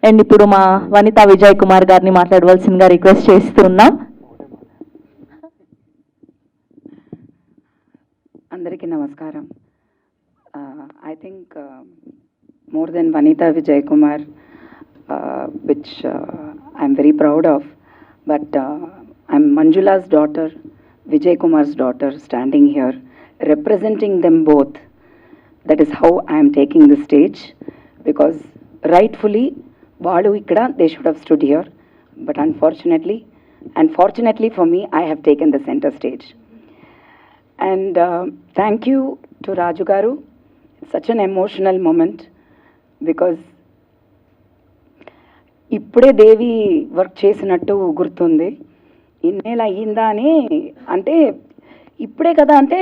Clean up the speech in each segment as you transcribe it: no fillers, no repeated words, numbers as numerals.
And ఇప్పుడు మా వనిత విజయ్ కుమార్ గారిని మాట్లాడవలసిందిగా రిక్వెస్ట్ చేస్తున్నాం. అందరికీ నమస్కారం. I think more than Vanita Vijay Kumar, which I'm very proud of, but I'm Manjula's daughter, Vijay Kumar's daughter, standing here, representing them both. That is how I am taking the stage, because rightfully, Vaadu ikkada, they should have stood here, but unfortunately, and fortunately for me, I have taken the center stage. And thank you to Raju Garu. It's such an emotional moment, because ఇప్పుడే దేవి work చేసినట్టు గుర్తుంది. ఇన్నేళ్ళు అయ్యిందా అని, అంటే ఇప్పుడే కదా అంటే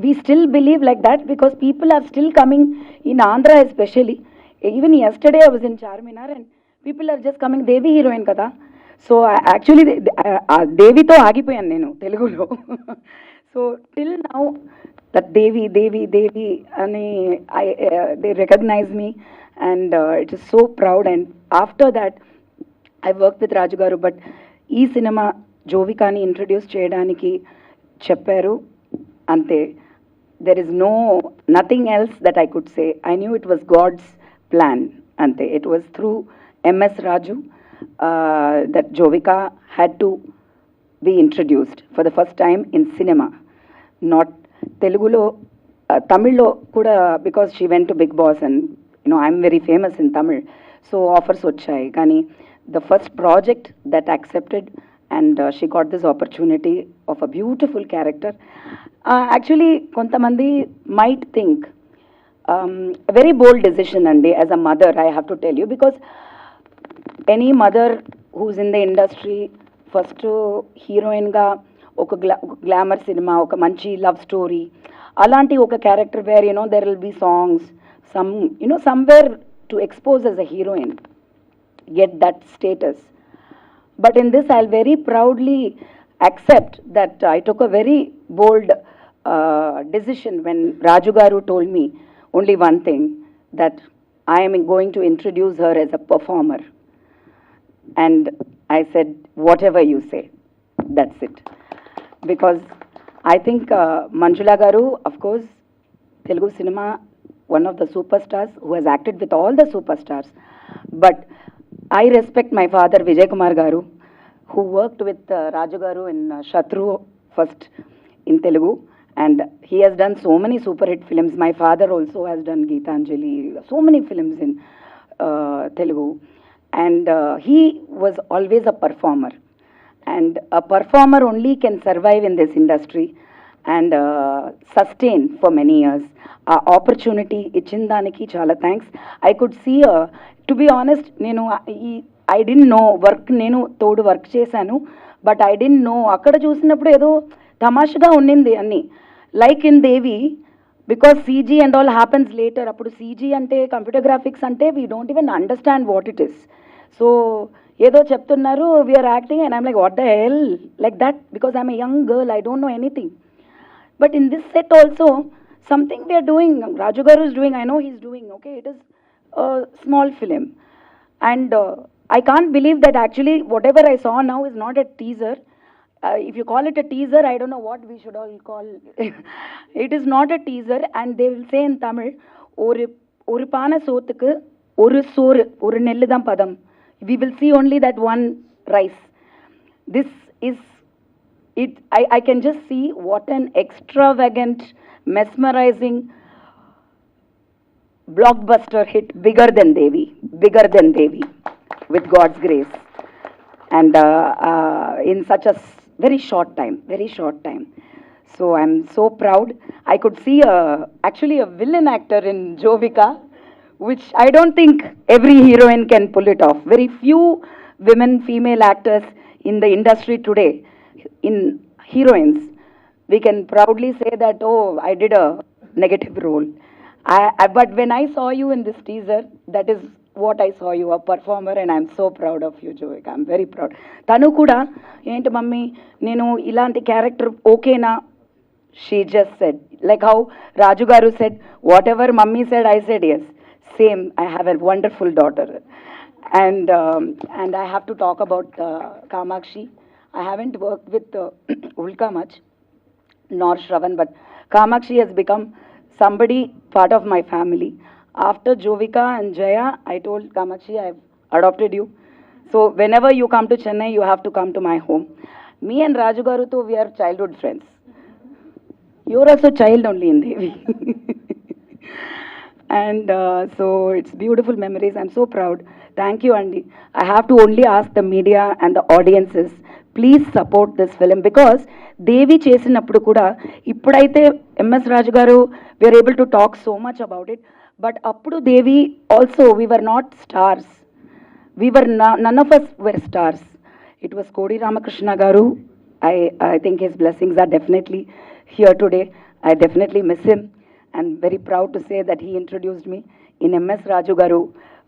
we still believe like that, because people are still coming in Andhra especially. Even yesterday I was in Charminar and people are just coming. Devi heroine కదా, సో యాక్చువల్లీ దేవితో ఆగిపోయాను నేను తెలుగులో. So till now that Devi, Devi, Devi, they recognize me, and it is so proud. And after that, I worked with Raju Garu, but ee cinema Jovika ni introduce cheyadaniki chepparu ante. There is nothing else that I could say. I knew it was God's plan ante. It was through MS Raju that Jovika had to be introduced for the first time in cinema, not తెలుగులో, తమిళ్లో కూడా, because she went to Bigg Boss and I'm very famous in Tamil, so offers వచ్చాయి. కానీ the first project that accepted and she got this opportunity of a beautiful character. Actually కొంతమంది might think very bold decision అండి as a mother, I have to tell you, because any mother who's in the industry first హీరోయిన్గా ఒక glamour cinema, ఒక మంచి love story, అలాంటి ఒక character where there will be songs, somewhere to expose as a heroine, get that status. But in this, I'll very proudly accept that I took a very bold decision when Raju Garu told me only one thing, that I am going to introduce her as a performer. And I said, whatever you say, that's it. Because I think Manjula Garu, of course, Telugu cinema, one of the superstars who has acted with all the superstars. But I respect my father, Vijay Kumar Garu, who worked with Raju Garu in Shatru first in Telugu. And he has done so many super hit films. My father also has done Geetanjali, so many films in Telugu. And he was always a performer. And a performer only can survive in this industry and sustain for many years. Opportunity ichindaniki chala thanks. I could see, to be honest, I didn't know work, nenu todu work chesanu, but I didn't know akkada chusinappudu edo tamashaga unnindi anni, like in Devi, because CG and all happens later. Appudu CG ante computer graphics ante we don't even understand what it is. So ఏదో చెప్తున్నారు, we're acting, and I'm like what the hell, like that, because I'm a young girl, I don't know anything. But in this set also something we're doing, Raju garu is doing, I know he's doing, okay, it is small film. And I can't believe that actually whatever I saw now is not a teaser. If you call it a teaser, I don't know what we should all call. It is not a teaser, and they will say in Tamil, ஒரு பானை சோத்துக்கு ஒரு சோறு, ஒரு நெல்லு தான் பதம். We will see only that one rice. This is it. I can just see what an extravagant, mesmerizing blockbuster hit, bigger than Devi, with God's grace, and in such a very short time. So I'm so proud. I could see actually a villain actor in Jovika, which I don't think every heroine can pull it off. Very few women, female actors in the industry today, in heroines, we can proudly say that, oh, I did a negative role. But when I saw you in this teaser, that is what I saw you, a performer, and I'm so proud of you, Jovika. I'm very proud. Tanu kuda, enti mummy, nenu ilanti character okay na? She just said, like how Raju Garu said, whatever mummy said, I said yes. Same, I have a wonderful daughter. And I have to talk about Kamakshi. I haven't worked with Ulka much, nor Shravan, but Kamakshi has become somebody part of my family. After Jovika and Jaya, I told Kamakshi, I've adopted you. So whenever you come to Chennai, you have to come to my home. Me and Raju Garu, though, we are childhood friends. You're also child only in Devi. And so it's beautiful memories. I'm so proud. Thank you, Andy. I have to only ask the media and the audiences, please support this film because దేవి చేసినప్పుడు కూడా ఇప్పుడైతే MS Raju garu we're able to talk so much about it but అప్పుడు Devi also we were not stars we were none of us were stars it was Kodi Ramakrishna గారు I think his blessings are definitely here today. I definitely miss him and very proud to say that he introduced me in MS Raju Garu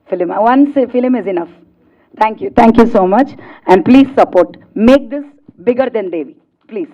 film. Once a film is enough. Thank you so much and please support. Make this bigger than Devi, please.